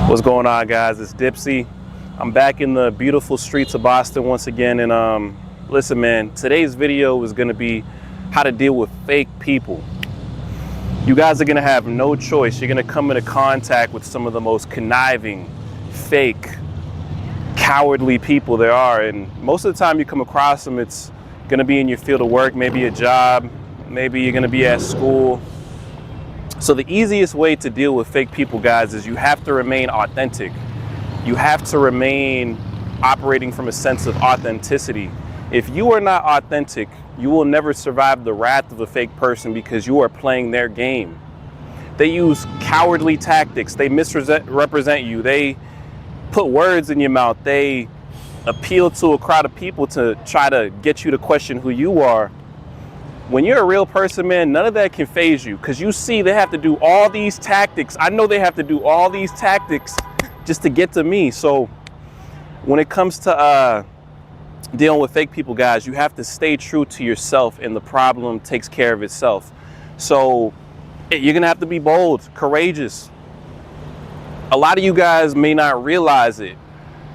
What's going on, guys? It's Dipsy. I'm back in the beautiful streets of Boston once again, and listen, man, today's video is going to be how to deal with fake people. You guys are going to have no choice. You're going to come into contact with some of the most conniving, fake, cowardly people there are, and most of the time you come across them, it's going to be in your field of work, maybe a job, maybe you're going to be at school. So the easiest way to deal with fake people, guys, is you have to remain authentic. You have to remain operating from a sense of authenticity. If you are not authentic, you will never survive the wrath of a fake person because you are playing their game. They use cowardly tactics. They misrepresent you. They put words in your mouth. They appeal to a crowd of people to try to get you to question who you are. When you're a real person, man, none of that can faze you, because you see they have to do all these tactics. I know they have to do all these tactics just to get to me. So when it comes to dealing with fake people, guys, you have to stay true to yourself, and the problem takes care of itself. So you're going to have to be bold, courageous. A lot of you guys may not realize it,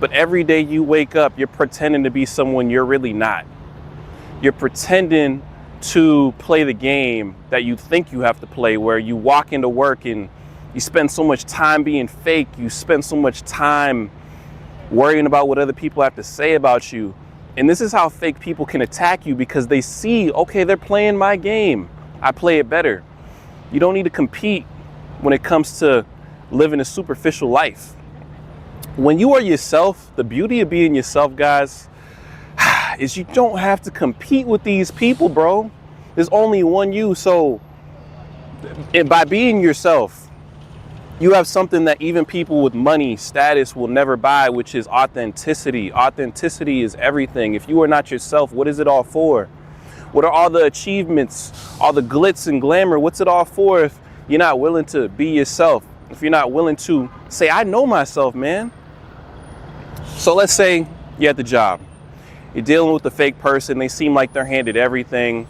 but every day you wake up, you're pretending to be someone you're really not. You're pretending to play the game that you think you have to play, where you walk into work and you spend so much time being fake. You spend so much time worrying about what other people have to say about you. And this is how fake people can attack you, because they see, okay, they're playing my game. I play it better. You don't need to compete when it comes to living a superficial life. When you are yourself, the beauty of being yourself, guys, is you don't have to compete with these people, bro. There's only one you. So by being yourself, you have something that even people with money, status will never buy, which is authenticity. Authenticity is everything. If you are not yourself, what is it all for? What are all the achievements, all the glitz and glamour? What's it all for if you're not willing to be yourself? If you're not willing to say, I know myself, man. So let's say you're at the job. You're dealing with a fake person. They seem like they're handed everything.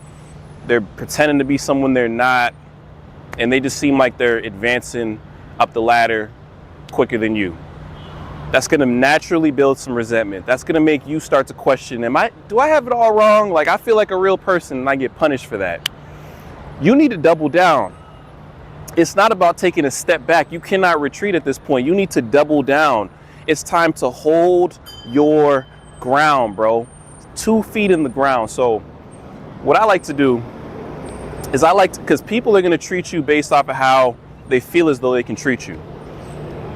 They're pretending to be someone they're not. And they just seem like they're advancing up the ladder quicker than you. That's going to naturally build some resentment. That's going to make you start to question, do I have it all wrong? Like, I feel like a real person and I get punished for that. You need to double down. It's not about taking a step back. You cannot retreat at this point. You need to double down. It's time to hold your ground, bro. 2 feet in the ground. So what I like to do is because people are going to treat you based off of how they feel as though they can treat you.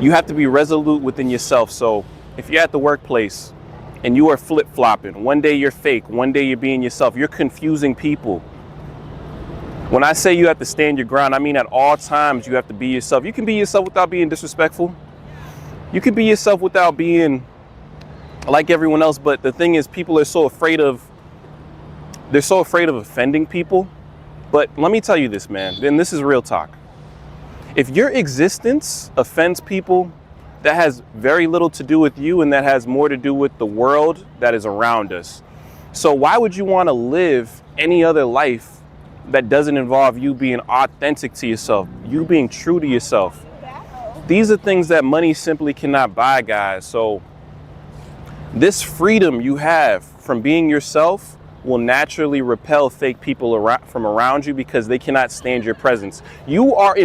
You have to be resolute within yourself. So if you're at the workplace and you are flip-flopping, one day you're fake, one day you're being yourself, you're confusing people. When I say you have to stand your ground, I mean at all times you have to be yourself. You can be yourself without being disrespectful. You can be yourself without being like everyone else, but the thing is, people are so afraid of offending people. But let me tell you this, man, and this is real talk. If your existence offends people, that has very little to do with you, and that has more to do with the world that is around us. So why would you want to live any other life that doesn't involve you being authentic to yourself, you being true to yourself? These are things that money simply cannot buy, guys. So this freedom you have from being yourself will naturally repel fake people from around you, because they cannot stand your presence. You are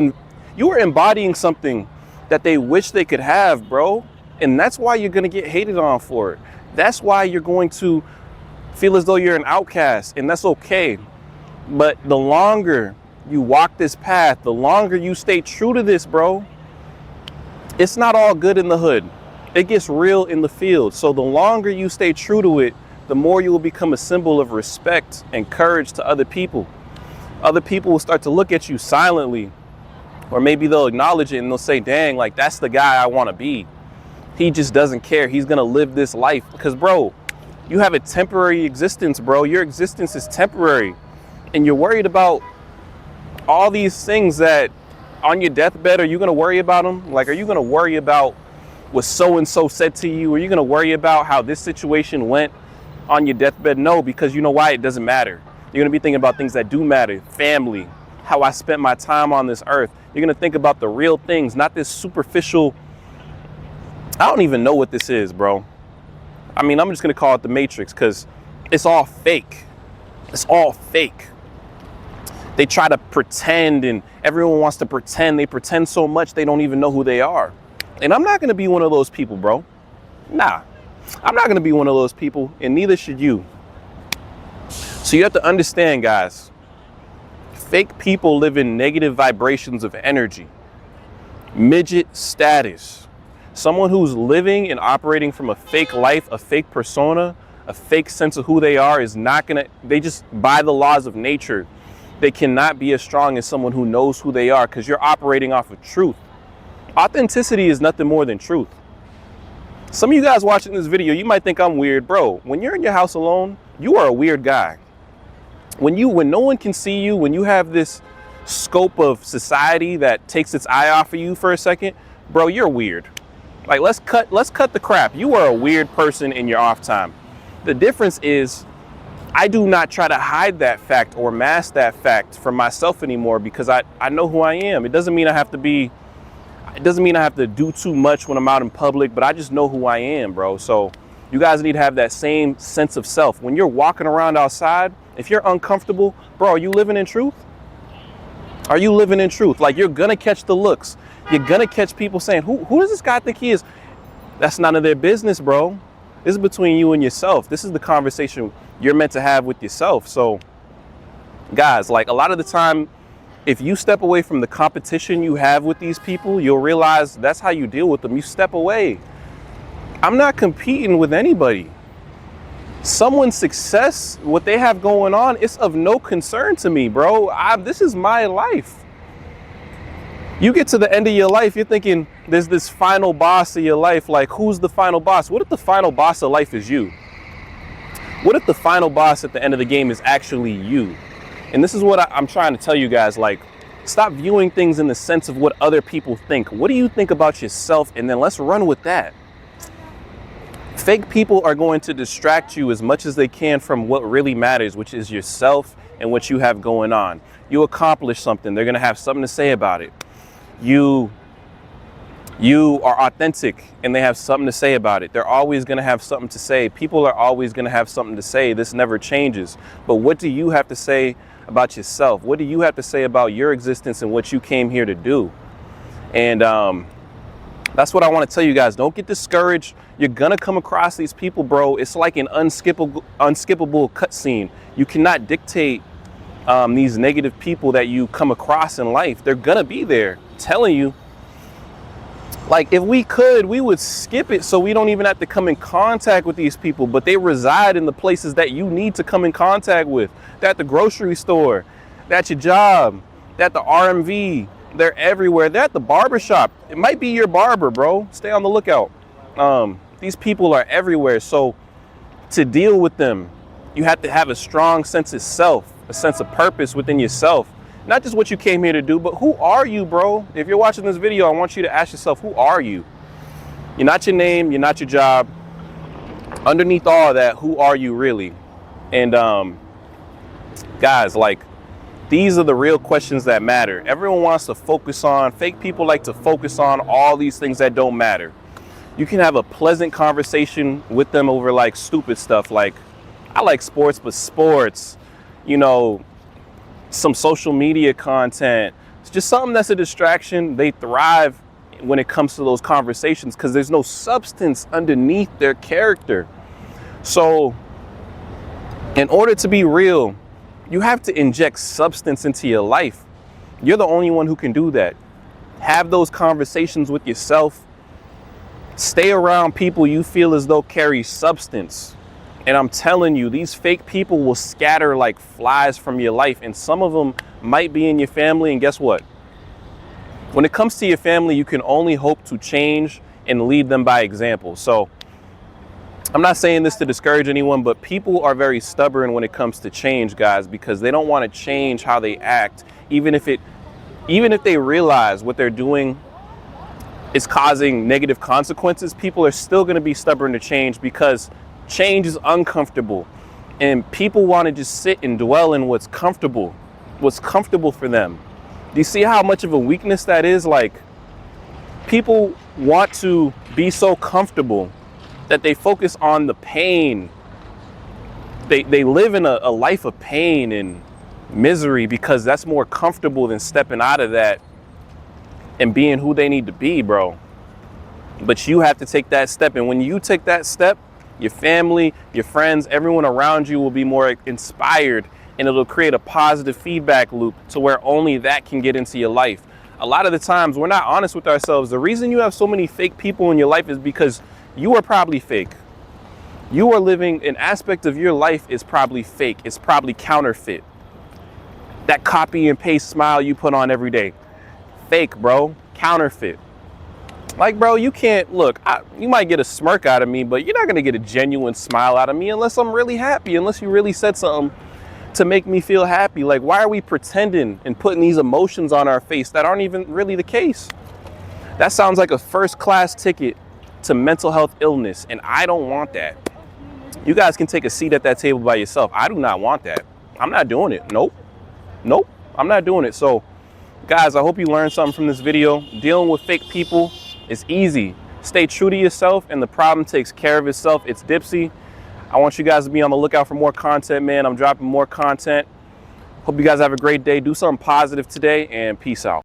embodying something that they wish they could have, bro. And that's why you're going to get hated on for it. That's why you're going to feel as though you're an outcast, and that's okay. But the longer you walk this path, the longer you stay true to this, bro, it's not all good in the hood. It gets real in the field. So the longer you stay true to it, the more you will become a symbol of respect and courage to other people. Other people will start to look at you silently, or maybe they'll acknowledge it and they'll say, dang, like, that's the guy I want to be. He just doesn't care. He's going to live this life. Because, bro, you have a temporary existence, bro. Your existence is temporary. And you're worried about all these things that on your deathbed, are you going to worry about them? Like, are you going to worry about what so-and-so said to you? Are you going to worry about how this situation went on your deathbed? No, because you know why? It doesn't matter. You're going to be thinking about things that do matter. Family, how I spent my time on this earth. You're going to think about the real things, not this superficial I don't even know what this is, bro. I mean, I'm just gonna call it the Matrix because it's all fake. It's all fake. They try to pretend, and everyone wants to pretend. They pretend so much they don't even know who they are. And I'm not gonna be one of those people, bro. Nah, I'm not gonna be one of those people, and neither should you. So you have to understand, guys, fake people live in negative vibrations of energy. Midget status. Someone who's living and operating from a fake life, a fake persona, a fake sense of who they are is not gonna, they just, by the laws of nature, they cannot be as strong as someone who knows who they are, because you're operating off of truth. Authenticity is nothing more than truth. Some of you guys watching this video, you might think I'm weird. Bro, when you're in your house alone, you are a weird guy. When no one can see you, when you have this scope of society that takes its eye off of you for a second, bro, you're weird. Like, let's cut the crap. You are a weird person in your off time. The difference is I do not try to hide that fact or mask that fact from myself anymore, because I know who I am. It doesn't mean I have to do too much when I'm out in public, but I just know who I am, bro. So you guys need to have that same sense of self. When you're walking around outside, if you're uncomfortable, bro, are you living in truth? Are you living in truth? Like, you're gonna catch the looks. You're gonna catch people saying, who does this guy think he is? That's none of their business, bro. This is between you and yourself. This is the conversation you're meant to have with yourself. So guys, like, a lot of the time, if you step away from the competition you have with these people, you'll realize that's how you deal with them. You step away. I'm not competing with anybody. Someone's success, what they have going on, it's of no concern to me, bro. This is my life. You get to the end of your life, you're thinking there's this final boss of your life. Like, who's the final boss? What if the final boss of life is you? What if the final boss at the end of the game is actually you? And this is what I'm trying to tell you guys. Like, stop viewing things in the sense of what other people think. What do you think about yourself? And then let's run with that. Fake people are going to distract you as much as they can from what really matters, which is yourself and what you have going on. You accomplish something, they're going to have something to say about it. You are authentic and they have something to say about it. They're always going to have something to say. People are always going to have something to say. This never changes. But what do you have to say about yourself? What do you have to say about your existence and what you came here to do? And that's what I want to tell you guys. Don't get discouraged. You're going to come across these people, bro. It's like an unskippable cutscene. You cannot dictate these negative people that you come across in life. They're going to be there telling you. Like, if we could, we would skip it so we don't even have to come in contact with these people. But they reside in the places that you need to come in contact with. They're at the grocery store. They're at your job. They're at the RMV. They're everywhere. They're at the barbershop. It might be your barber, bro. Stay on the lookout. These people are everywhere. So to deal with them, you have to have a strong sense of self, a sense of purpose within yourself. Not just what you came here to do, but who are you, bro? If you're watching this video, I want you to ask yourself, who are you? You're not your name. You're not your job. Underneath all of that, who are you really? And guys, like, these are the real questions that matter. Everyone wants to focus on, fake people like to focus on all these things that don't matter. You can have a pleasant conversation with them over like stupid stuff. Like, I like sports, but sports, you know, some social media content. It's just something that's a distraction. They thrive when it comes to those conversations because there's no substance underneath their character. So in order to be real, you have to inject substance into your life. You're the only one who can do that. Have those conversations with yourself. Stay around people you feel as though carry substance. And I'm telling you, these fake people will scatter like flies from your life. And some of them might be in your family. And guess what? When it comes to your family, you can only hope to change and lead them by example. So I'm not saying this to discourage anyone, but people are very stubborn when it comes to change, guys, because they don't want to change how they act. Even if they realize what they're doing is causing negative consequences, people are still going to be stubborn to change because change is uncomfortable. And people want to just sit and dwell in what's comfortable for them. Do you see how much of a weakness that is? Like, People want to be so comfortable that they focus on the pain. They live in a life of pain and misery because that's more comfortable than stepping out of that and being who they need to be, bro. But you have to take that step. And when you take that step, your family, your friends, everyone around you will be more inspired, and it'll create a positive feedback loop to where only that can get into your life. A lot of the times we're not honest with ourselves. The reason you have so many fake people in your life is because you are probably fake. You are living an aspect of your life is probably fake. It's probably counterfeit. That copy and paste smile you put on every day. Fake, bro. Counterfeit. Like, bro, you can't, look, you might get a smirk out of me, but you're not going to get a genuine smile out of me unless I'm really happy, unless you really said something to make me feel happy. Like, why are we pretending and putting these emotions on our face that aren't even really the case? That sounds like a first-class ticket to mental health illness, and I don't want that. You guys can take a seat at that table by yourself. I do not want that. I'm not doing it. Nope. Nope. I'm not doing it. So, guys, I hope you learned something from this video. Dealing with fake people is easy. Stay true to yourself, and the problem takes care of itself. It's Dipsy. I want you guys to be on the lookout for more content, man. I'm dropping more content. Hope you guys have a great day. Do something positive today, and peace out.